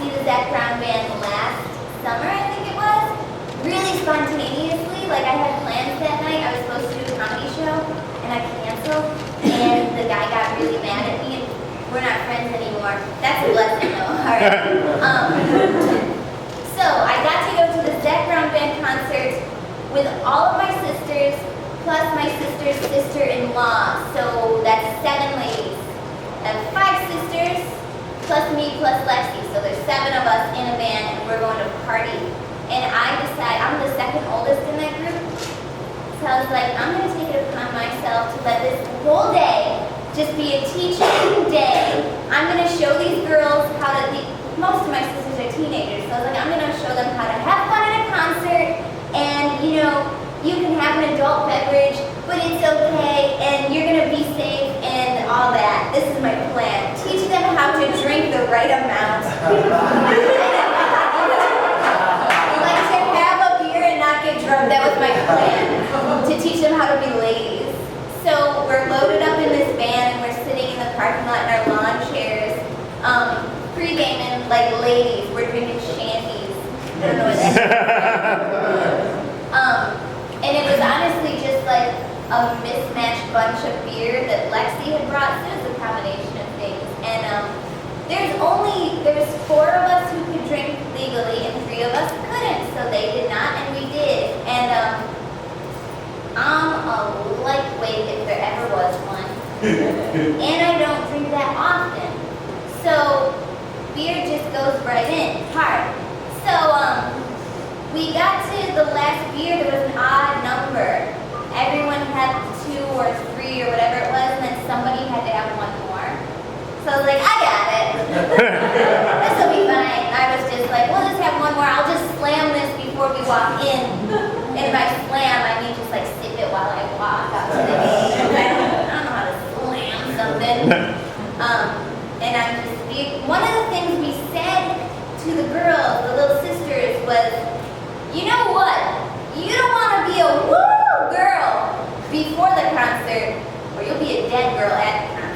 see the Zach Brown band last summer, I think it was. Really spontaneously, like I had plans that night. I was supposed to do a comedy show, and I canceled. And the guy got really mad at me, and we're not friends anymore. That's a blessing, though. All right. So I got to go to the Zach Brown band concert with all of my sisters, plus my sister's sister-in-law. So that's 7 ladies. I have 5 sisters, plus me, plus Lexi. So there's 7 of us in a band, and we're going to party. And I decide, I'm the second oldest in that group, so I was like, I'm going to take it upon myself to let this whole day just be a teaching day. I'm going to show these girls how to, most of my sisters are teenagers, so I was like, I'm going to show them how to have fun at a concert, and you know, you can have an adult beverage, but it's okay, and you're going to be safe, and all that. This is my plan. Teach them how to drink the right amount. Get drunk. That was my plan, to teach them how to be ladies. So we're loaded up in this van and we're sitting in the parking lot in our lawn chairs, pre-gaming like ladies. We're drinking shandies. I don't know what that is. And it was honestly just like a mismatched bunch of beer that Lexi had brought. So it was a combination of things. And there's 4 of us who could drink legally and 3 of us couldn't, so they did not and we did. And I'm a lightweight if there ever was one. And I don't drink that often. So beer just goes right in, hard. So we got to the last beer, there was an odd number. Everyone had 2 or 3 or whatever it was, and then somebody had to have 1 more. So I was like, I got it. This will be fine. I was just like, we'll just have 1 more. I'll just slam this before we walk in. And by slam, I mean just like sip it while I walk out to the gate. I don't know how to slam something. And I'm just, one of the things we said to the girls, the little sisters, was, you know what? You don't want to be a woo girl before the concert, or you'll be a dead girl at the concert.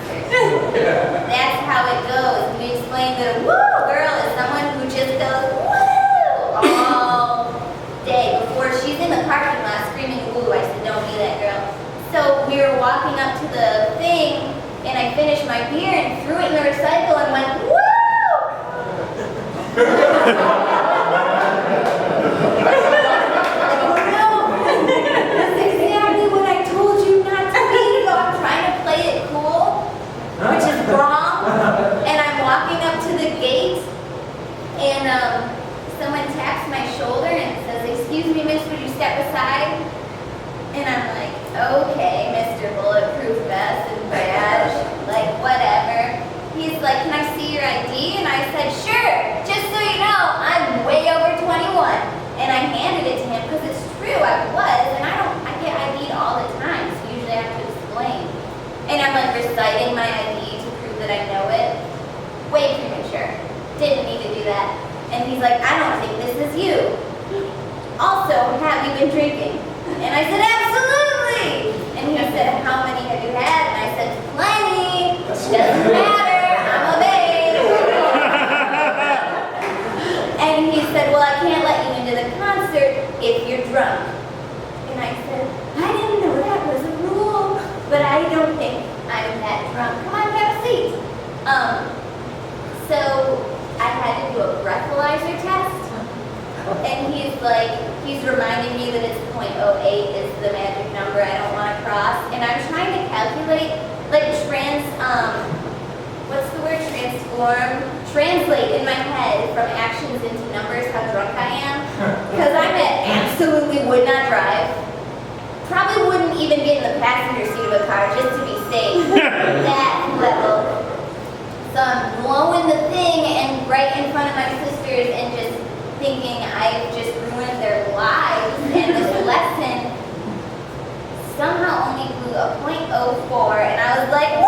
That's how it goes. We explained that a woo girl is someone who just goes woo all day before she's in the parking lot screaming woo. I said, don't be that girl. So we were walking up to the thing, and I finished my beer and threw it in the recycle and went woo. Which is wrong, and I'm walking up to the gate, and someone taps my shoulder and says, excuse me, miss, would you step aside? And I'm like, okay, Mr. Bulletproof Vest and badge, like, whatever. He's like, can I see your ID? And I said, sure, just so you know, I'm way over 21. And I handed it to him, because it's true, I was, and I get ID'd all the time, so usually I have to explain. And I'm like reciting my ID to prove that I know it. Way premature. Didn't need to do that. And he's like, I don't think this is you. Also, have you been drinking? And I said, absolutely. And he said, how many have you had? And I said, plenty. Doesn't matter. I'm of age. And he said, well, I can't let you into the concert if you're drunk. And I said, I didn't know that was a rule. But I don't think I'm that drunk. Come on, have a seat. So I had to do a breathalyzer test. And he's reminding me that it's 0.08 is the magic number I don't want to cross. And I'm trying to calculate, like what's the word, translate in my head from actions into numbers how drunk I am. Because absolutely would not drive. Probably wouldn't even get in the passenger seat of a car just to be safe. That level. So I'm blowing the thing and right in front of my sisters and just thinking I've just ruined their lives. And this lesson somehow only blew a 0.04, and I was like,